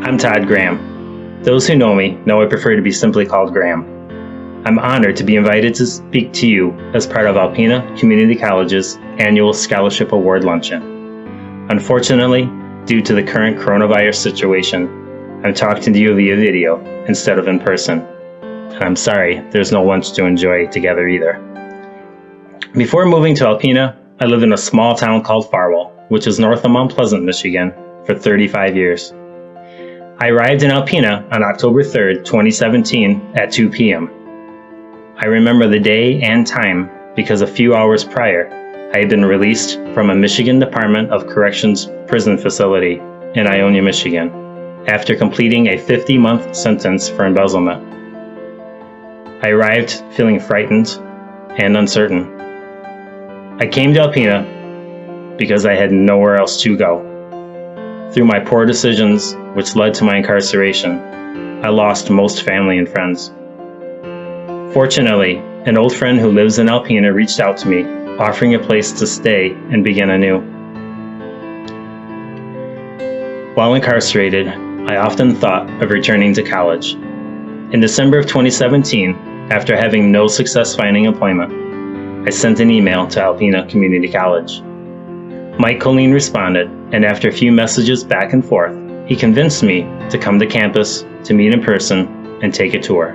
I'm Todd Graham. Those who know me know I prefer to be simply called Graham. I'm honored to be invited to speak to you as part of Alpena Community College's annual Scholarship Award Luncheon. Unfortunately, due to the current coronavirus situation, I'm talking to you via video instead of in person. And I'm sorry, there's no lunch to enjoy together either. Before moving to Alpena, I lived in a small town called Farwell, which is north of Mount Pleasant, Michigan, for 35 years. I arrived in Alpena on October 3rd, 2017 at 2 p.m. I remember the day and time because a few hours prior, I had been released from a Michigan Department of Corrections prison facility in Ionia, Michigan, after completing a 50-month sentence for embezzlement. I arrived feeling frightened and uncertain. I came to Alpena because I had nowhere else to go. Through my poor decisions, which led to my incarceration, I lost most family and friends. Fortunately, an old friend who lives in Alpena reached out to me, offering a place to stay and begin anew. While incarcerated, I often thought of returning to college. In December of 2017, after having no success finding employment, I sent an email to Alpena Community College. Mike Colleen responded, and after a few messages back and forth, he convinced me to come to campus to meet in person and take a tour.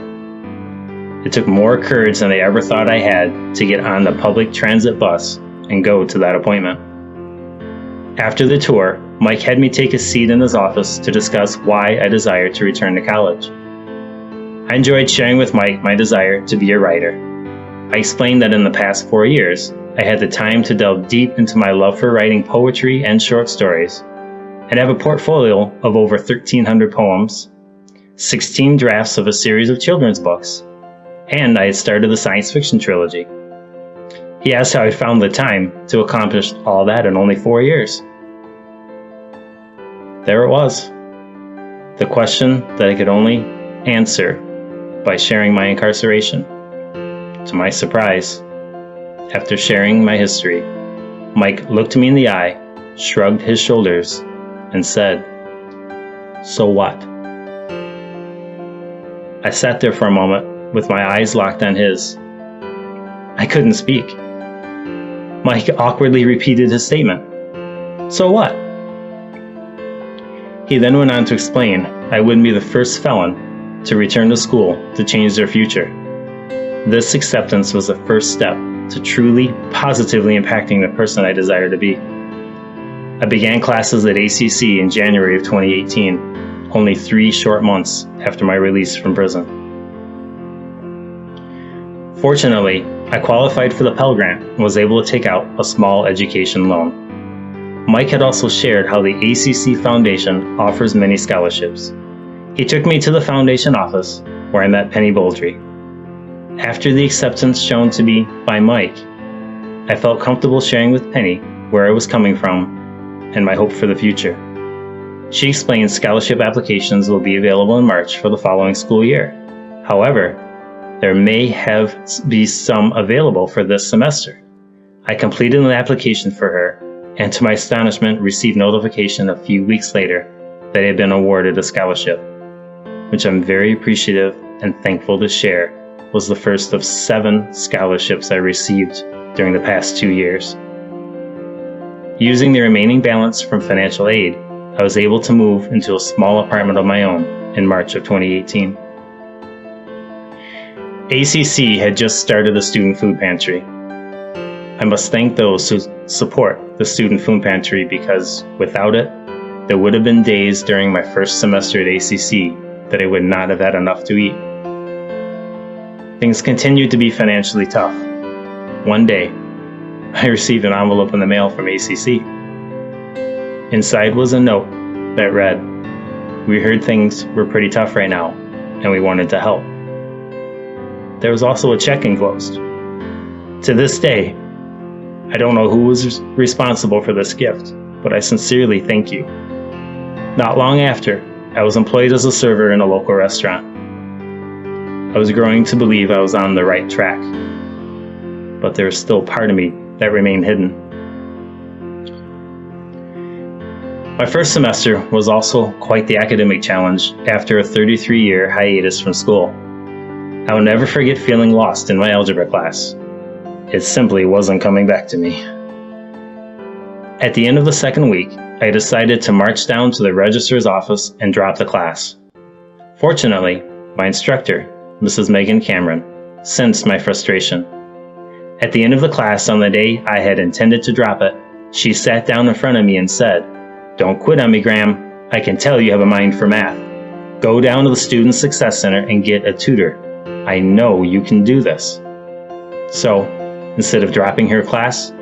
It took more courage than I ever thought I had to get on the public transit bus and go to that appointment. After the tour, Mike had me take a seat in his office to discuss why I desired to return to college. I enjoyed sharing with Mike my desire to be a writer. I explained that in the past 4 years, I had the time to delve deep into my love for writing poetry and short stories, and have a portfolio of over 1,300 poems, 16 drafts of a series of children's books, and I had started the science fiction trilogy. He asked how I found the time to accomplish all that in only 4 years. There it was, the question that I could only answer by sharing my incarceration. To my surprise, after sharing my history, Mike looked me in the eye, shrugged his shoulders, and said, "So what?" I sat there for a moment with my eyes locked on his. I couldn't speak. Mike awkwardly repeated his statement. "So what?" He then went on to explain I wouldn't be the first felon to return to school to change their future. This acceptance was the first step to truly, positively impacting the person I desire to be. I began classes at ACC in January of 2018, only 3 short months after my release from prison. Fortunately, I qualified for the Pell Grant and was able to take out a small education loan. Mike had also shared how the ACC Foundation offers many scholarships. He took me to the foundation office where I met Penny Boldrey. After the acceptance shown to me by Mike, I felt comfortable sharing with Penny where I was coming from and my hope for the future. She explained scholarship applications will be available in March for the following school year. However, there may be some available for this semester. I completed an application for her, and to my astonishment received notification a few weeks later that I had been awarded a scholarship, which I'm very appreciative and thankful to share was the first of 7 scholarships I received during the past 2 years. Using the remaining balance from financial aid, I was able to move into a small apartment of my own in March of 2018. ACC had just started the student food pantry. I must thank those who support the student food pantry because without it, there would have been days during my first semester at ACC that I would not have had enough to eat. Things continued to be financially tough. One day, I received an envelope in the mail from ACC. Inside was a note that read, "We heard things were pretty tough right now, and we wanted to help." There was also a check enclosed. To this day, I don't know who was responsible for this gift, but I sincerely thank you. Not long after, I was employed as a server in a local restaurant. I was growing to believe I was on the right track, but there was still part of me that remained hidden. My first semester was also quite the academic challenge after a 33-year hiatus from school. I will never forget feeling lost in my algebra class. It simply wasn't coming back to me. At the end of the second week, I decided to march down to the registrar's office and drop the class. Fortunately, my instructor, Mrs. Megan Cameron, sensed my frustration. At the end of the class on the day I had intended to drop it, she sat down in front of me and said, "Don't quit on me, Graham. I can tell you have a mind for math. Go down to the Student Success Center and get a tutor. I know you can do this." So, instead of dropping her class,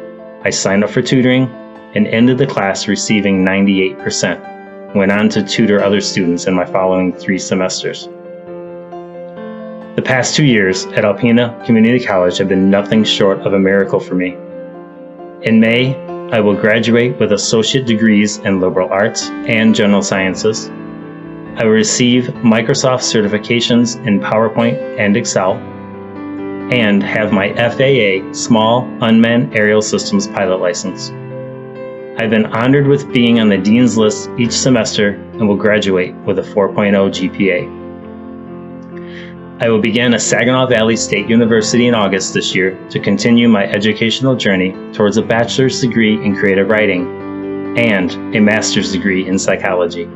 I signed up for tutoring and ended the class receiving 98%. Went on to tutor other students in my following 3 semesters. The past 2 years at Alpena Community College have been nothing short of a miracle for me. In May, I will graduate with associate degrees in liberal arts and general sciences. I will receive Microsoft certifications in PowerPoint and Excel, and have my FAA Small Unmanned Aerial Systems pilot license. I've been honored with being on the Dean's List each semester and will graduate with a 4.0 GPA. I will begin at Saginaw Valley State University in August this year to continue my educational journey towards a bachelor's degree in creative writing and a master's degree in psychology.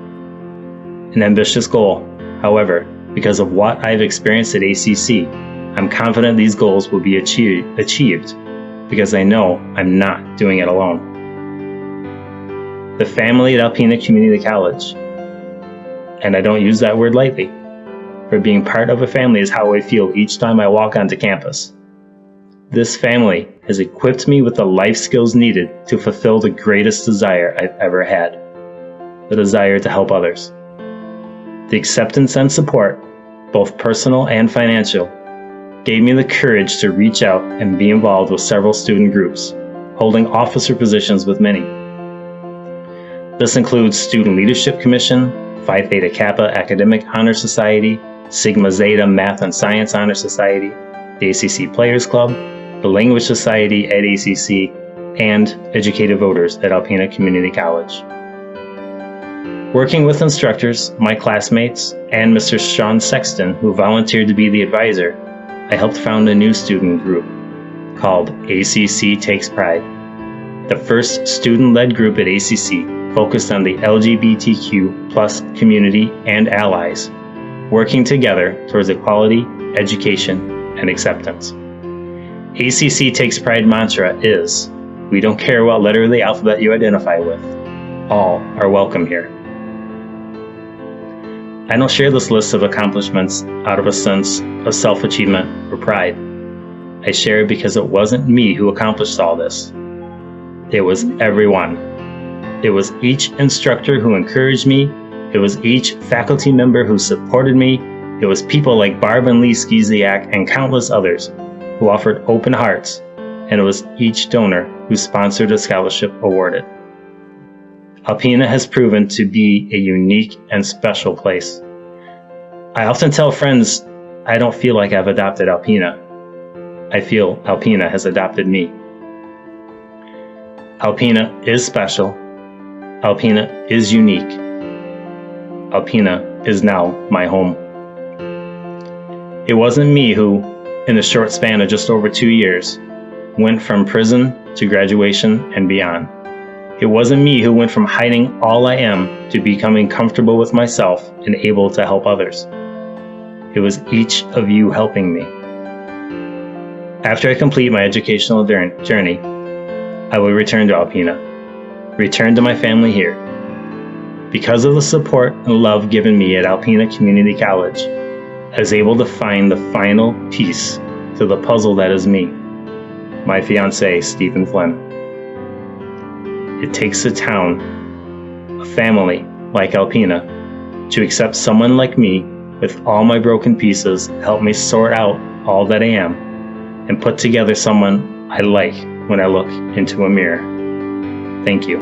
An ambitious goal, however, because of what I've experienced at ACC, I'm confident these goals will be achieved because I know I'm not doing it alone. The family at Alpena Community College, and I don't use that word lightly, for being part of a family is how I feel each time I walk onto campus. This family has equipped me with the life skills needed to fulfill the greatest desire I've ever had, the desire to help others. The acceptance and support, both personal and financial, gave me the courage to reach out and be involved with several student groups, holding officer positions with many. This includes Student Leadership Commission, Phi Theta Kappa Academic Honor Society, Sigma Zeta Math and Science Honor Society, the ACC Players Club, the Language Society at ACC, and Educated Voters at Alpena Community College. Working with instructors, my classmates, and Mr. Sean Sexton, who volunteered to be the advisor, I helped found a new student group called ACC Takes Pride. The first student-led group at ACC focused on the LGBTQ+ community and allies, working together towards equality, education, and acceptance. ACC Takes Pride mantra is, "We don't care what letter of the alphabet you identify with. All are welcome here." I don't share this list of accomplishments out of a sense of self-achievement or pride. I share it because it wasn't me who accomplished all this. It was everyone. It was each instructor who encouraged me. It was each faculty member who supported me. It was people like Barb and Lee Skiziak and countless others who offered open hearts. And it was each donor who sponsored a scholarship awarded. Alpena has proven to be a unique and special place. I often tell friends I don't feel like I've adopted Alpena. I feel Alpena has adopted me. Alpena is special. Alpena is unique. Alpena is now my home. It wasn't me who, in a short span of just over 2 years, went from prison to graduation and beyond. It wasn't me who went from hiding all I am to becoming comfortable with myself and able to help others. It was each of you helping me. After I complete my educational journey, I will return to Alpena, return to my family here. Because of the support and love given me at Alpena Community College, I was able to find the final piece to the puzzle that is me, my fiancé, Stephen Flynn. It takes a town, a family like Alpena, to accept someone like me with all my broken pieces, help me sort out all that I am, and put together someone I like when I look into a mirror. Thank you.